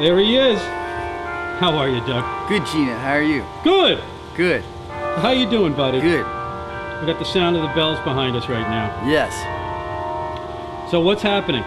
There he is. How are you, Doug? Good, Gina. How are you? Good. Good. How you doing, buddy? Good. We got the sound of the bells behind us right now. Yes. So what's happening?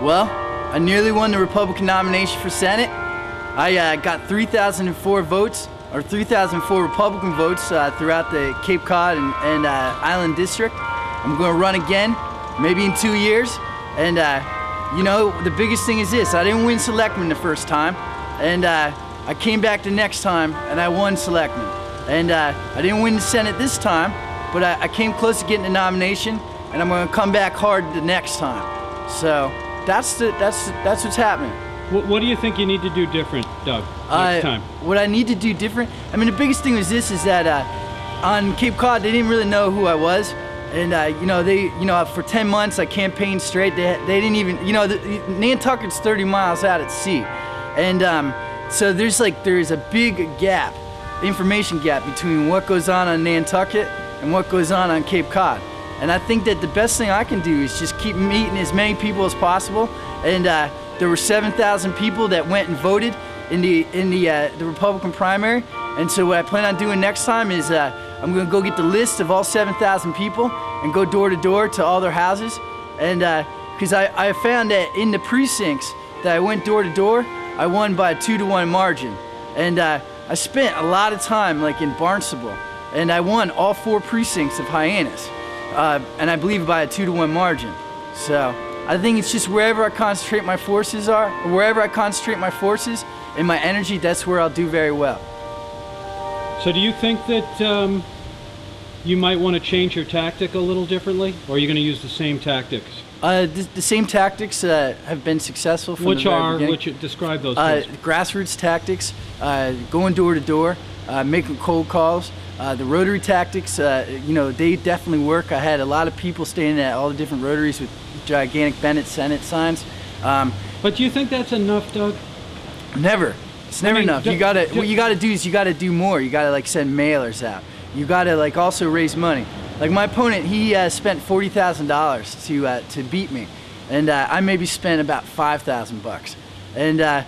Well, I nearly won the Republican nomination for Senate. I got 3,004 votes, or 3,004 Republican votes throughout the Cape Cod and Island District. I'm going to run again, maybe in 2 years. And you know, the biggest thing is this: I didn't win selectman the first time, and I came back the next time and I won selectman. And I didn't win the Senate this time, but I came close to getting the nomination, and I'm going to come back hard the next time. So that's what's happening. What do you think you need to do different, Doug, next time? What I need to do different? I mean, the biggest thing was this: is that on Cape Cod they didn't really know who I was, and you know, for 10 months I campaigned straight. They didn't even, you know, Nantucket's 30 miles out at sea, and so there's a big gap, information gap between what goes on Nantucket and what goes on Cape Cod. And I think that the best thing I can do is just keep meeting as many people as possible. And there were 7,000 people that went and voted in the Republican primary. And so what I plan on doing next time is I'm going to go get the list of all 7,000 people and go door to door to all their houses. And because I found that in the precincts that I went door to door, I won by a 2-to-1 margin. And I spent a lot of time like in Barnstable, and I won all 4 precincts of Hyannis. And I believe by a 2-to-1 margin. So I think it's just wherever I concentrate my forces and my energy, that's where I'll do very well. So do you think that you might want to change your tactic a little differently, or are you going to use the same tactics? The same tactics have been successful from the very beginning. Describe those things. Grassroots tactics, going door to door, making cold calls. The rotary tactics, you know, they definitely work. I had a lot of people standing at all the different rotaries with gigantic Bennett Senate signs. But do you think that's enough, Doug? Never. It's never enough. What you gotta do is you gotta do more. You gotta like send mailers out. You gotta like also raise money. Like my opponent, he spent $40,000 to beat me, and I maybe spent about $5,000. And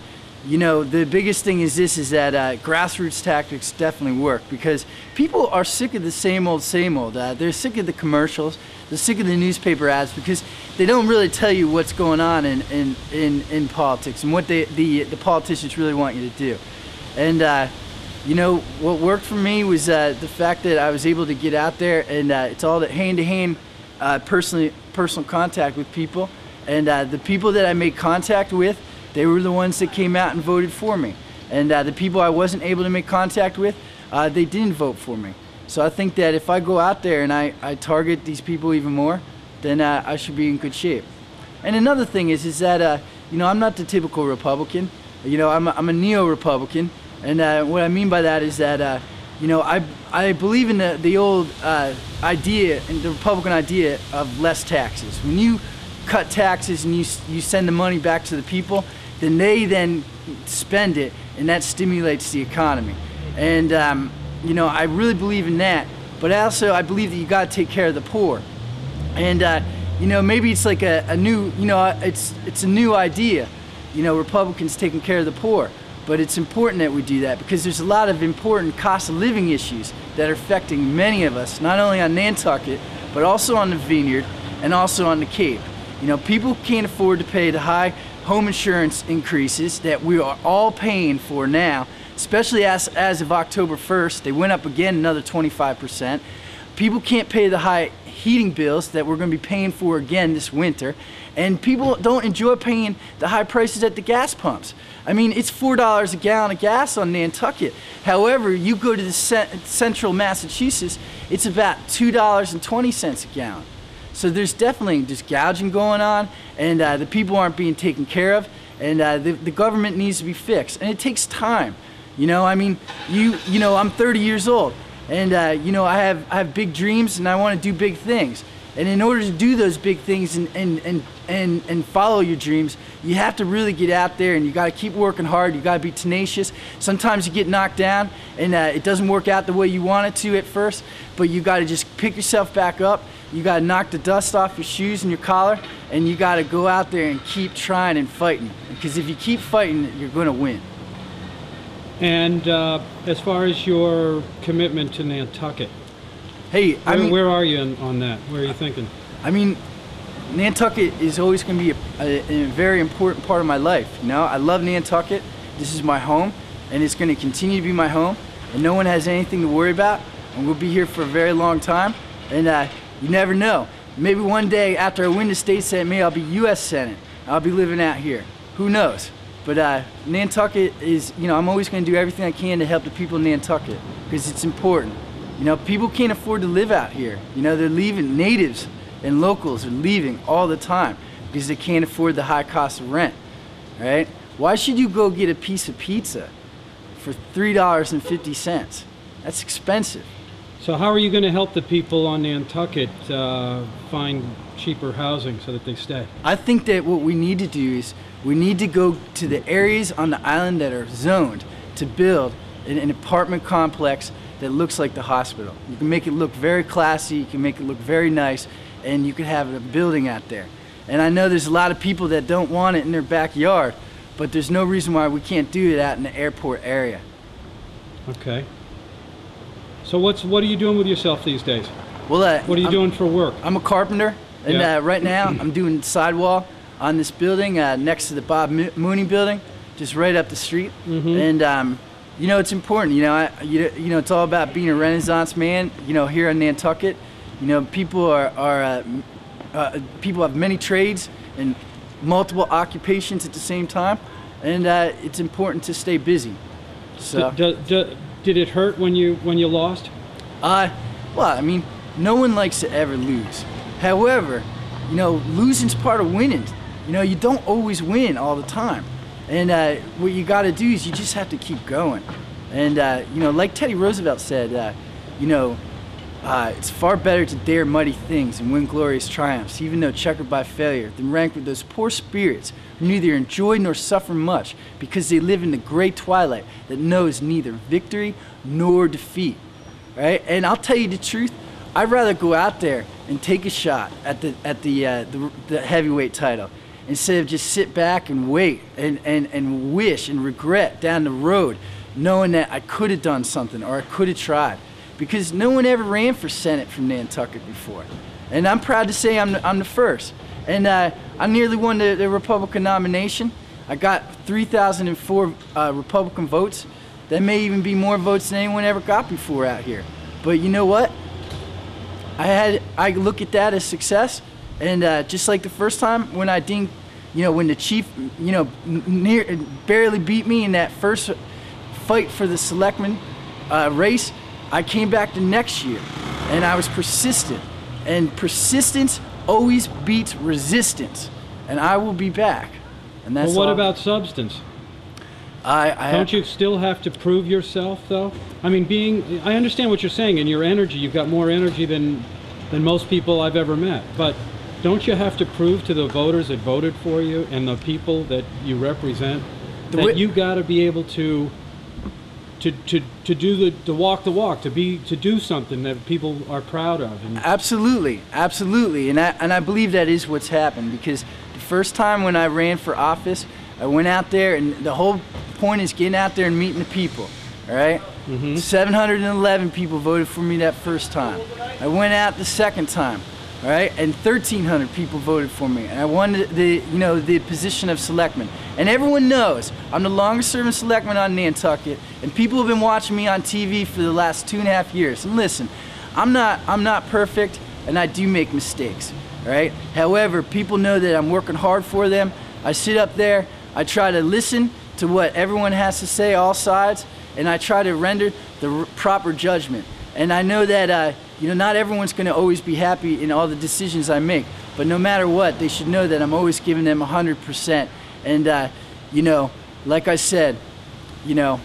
you know, the biggest thing is this: is that grassroots tactics definitely work, because people are sick of the same old, same old. They're sick of the commercials. They're sick of the newspaper ads, because they don't really tell you what's going on in politics and what the politicians really want you to do. And you know, what worked for me was the fact that I was able to get out there, and it's all that hand-to-hand, personal contact with people. And the people that I made contact with, they were the ones that came out and voted for me. And the people I wasn't able to make contact with, they didn't vote for me. So I think that if I go out there and I target these people even more, then I should be in good shape. And another thing is that you know, I'm not the typical Republican. You know, I'm a neo-Republican. And what I mean by that is that you know, I believe in the old idea, and the Republican idea of less taxes. When you cut taxes and you send the money back to the people, then they then spend it, and that stimulates the economy. And you know, I really believe in that. But also, I believe that you got to take care of the poor. And you know, maybe it's like a new, you know, it's a new idea. You know, Republicans taking care of the poor. But it's important that we do that, because there's a lot of important cost of living issues that are affecting many of us, not only on Nantucket, but also on the Vineyard and also on the Cape. You know, people can't afford to pay the high home insurance increases that we are all paying for now, especially as of October 1st. They went up again another 25%. People can't pay the high heating bills that we're going to be paying for again this winter. And people don't enjoy paying the high prices at the gas pumps. I mean, it's $4 a gallon of gas on Nantucket. However, you go to the central Massachusetts, it's about $2.20 a gallon. So there's definitely just gouging going on, and the people aren't being taken care of, and the government needs to be fixed. And it takes time. You know, I mean, you know, I'm 30 years old, and you know, I have big dreams, and I want to do big things. And in order to do those big things and follow your dreams, you have to really get out there, and you got to keep working hard. You got to be tenacious. Sometimes you get knocked down, and it doesn't work out the way you want it to at first, but you got to just pick yourself back up, You gotta knock the dust off your shoes and your collar, and you gotta go out there and keep trying and fighting. Because if you keep fighting, you're gonna win. And as far as your commitment to Nantucket, Hey, where are you on that? Where are you thinking? I mean, Nantucket is always going to be a very important part of my life. You know, I love Nantucket. This is my home, and it's going to continue to be my home. And no one has anything to worry about. And we'll be here for a very long time. And you never know. Maybe one day after I win the state senate, maybe I'll be U.S. Senate. I'll be living out here. Who knows? But Nantucket is, you know, I'm always going to do everything I can to help the people in Nantucket because it's important. You know, people can't afford to live out here. You know, they're leaving. Natives and locals are leaving all the time because they can't afford the high cost of rent, right? Why should you go get a piece of pizza for $3.50? That's expensive. So how are you going to help the people on Nantucket find cheaper housing so that they stay? I think that what we need to do is we need to go to the areas on the island that are zoned to build an apartment complex that looks like the hospital. You can make it look very classy, you can make it look very nice, and you can have a building out there. And I know there's a lot of people that don't want it in their backyard, but there's no reason why we can't do that in the airport area. Okay. So what are you doing with yourself these days? Well, what are you doing for work? I'm a carpenter, and Yeah. right now I'm doing sidewall on this building next to the Bob Mooney building, just right up the street. Mm-hmm. And you know, it's important. You know, you know, it's all about being a Renaissance man. You know, here in Nantucket, you know, people people have many trades and multiple occupations at the same time, and it's important to stay busy. So, did it hurt when you lost? well, I mean, no one likes to ever lose. However, you know, losing's part of winning. You know, you don't always win all the time. And what you got to do is you just have to keep going. And, you know, like Teddy Roosevelt said, you know, it's far better to dare mighty things and win glorious triumphs, even though checkered by failure, than rank with those poor spirits who neither enjoy nor suffer much because they live in the gray twilight that knows neither victory nor defeat. Right? And I'll tell you the truth, I'd rather go out there and take a shot at the heavyweight title instead of just sit back and wait and wish and regret down the road knowing that I could have done something or I could have tried. Because no one ever ran for Senate from Nantucket before. And I'm proud to say I'm the first. And I nearly won the Republican nomination. I got 3,004 Republican votes. That may even be more votes than anyone ever got before out here. But you know what? I look at that as success. And just like the first time when I didn't, you know, when the chief, you know, barely beat me in that first fight for the selectman race, I came back the next year and I was persistent. And persistence always beats resistance. And I will be back. And that's well, what all. about substance? Don't you still have to prove yourself, though? I mean, I understand what you're saying, and your energy, you've got more energy than most people I've ever met. But don't you have to prove to the voters that voted for you and the people that you represent that you got to be able to walk the walk, to do something that people are proud of? And absolutely, and I believe that is what's happened, because the first time when I ran for office, I went out there, and the whole point is getting out there and meeting the people. All right. 711 people voted for me that first time. I went out the second time. All right, and 1,300 people voted for me, and I won the position of selectman. And everyone knows I'm the longest serving selectman on Nantucket, and people have been watching me on TV for the last 2.5 years. And listen, I'm not perfect, and I do make mistakes. All right. However, people know that I'm working hard for them. I sit up there, I try to listen to what everyone has to say, all sides, and I try to render the proper judgment. And I know that you know, not everyone's going to always be happy in all the decisions I make, but no matter what, they should know that I'm always giving them 100%. And you know, like I said, you know,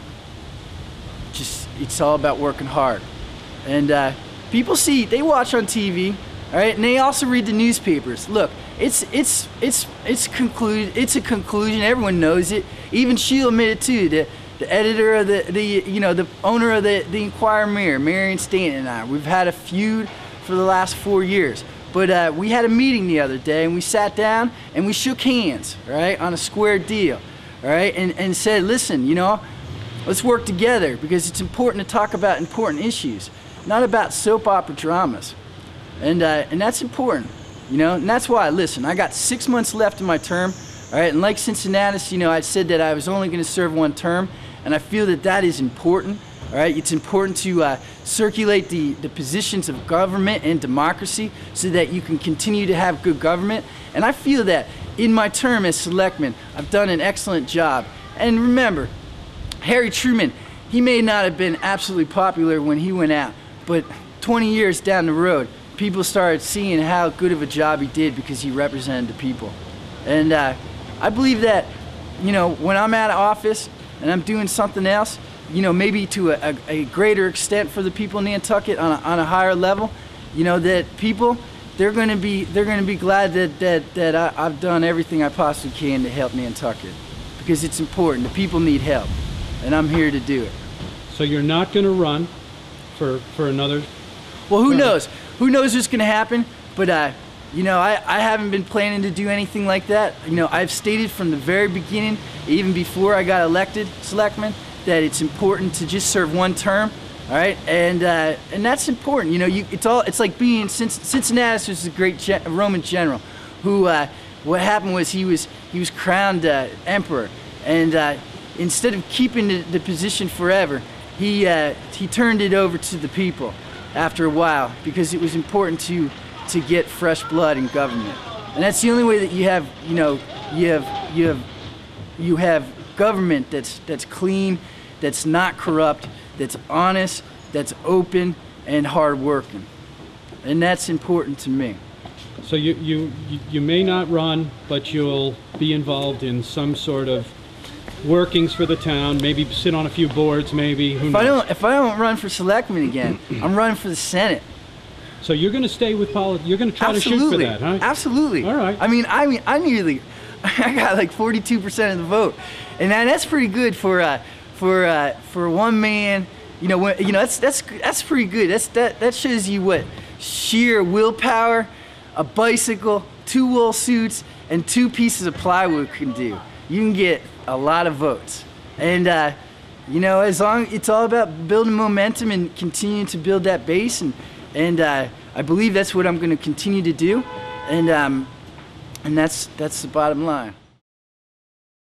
just it's all about working hard. And people they watch on TV, all right, and they also read the newspapers. Look, it's concluded. It's a conclusion. Everyone knows it. Even she'll admit it too. The editor of the owner of the Inquirer Mirror, Marion Stanton, and I, we've had a feud for the last 4 years. But we had a meeting the other day, and we sat down and we shook hands, right, on a square deal, all right, and said, listen, you know, let's work together, because it's important to talk about important issues, not about soap opera dramas. And that's important, you know, and that's why, listen, I got 6 months left in my term, all right, and like Cincinnatus, you know, I said that I was only going to serve 1 term, and I feel that that is important, all right. It's important to circulate the positions of government and democracy so that you can continue to have good government. And I feel that in my term as selectman, I've done an excellent job. And remember, Harry Truman, he may not have been absolutely popular when he went out, but 20 years down the road, people started seeing how good of a job he did because he represented the people. And I believe that, you know, when I'm out of office and I'm doing something else, you know, maybe to a greater extent for the people in Nantucket on a higher level, you know, that people, they're going to be glad that I've done everything I possibly can to help Nantucket, because it's important. The people need help, and I'm here to do it. So you're not going to run for another? Well, who knows? Who knows what's going to happen? But you know, I haven't been planning to do anything like that. You know, I've stated from the very beginning, even before I got elected selectman, that it's important to just serve 1 term, all right? And that's important. You know, it's like being Cincinnatus was a great Roman general, who what happened was he was crowned emperor, and instead of keeping the position forever, he turned it over to the people after a while, because it was important to get fresh blood in government. And that's the only way that you have, you know, you have government that's clean, that's not corrupt, that's honest, that's open and hardworking. And that's important to me. So you may not run, but you'll be involved in some sort of workings for the town, maybe sit on a few boards, maybe, who knows? If I don't run for selectman again, I'm running for the Senate. So you're going to stay with politics. You're going to try Absolutely. to shoot for that, huh? Absolutely. All right. I mean, I got like 42% of the vote, and that's pretty good for 1 man. You know, that's pretty good. That shows you what sheer willpower, a bicycle, 2 wool suits, and 2 pieces of plywood can do. You can get a lot of votes, and you know, it's all about building momentum and continuing to build that base, and I believe that's what I'm going to continue to do, and that's the bottom line.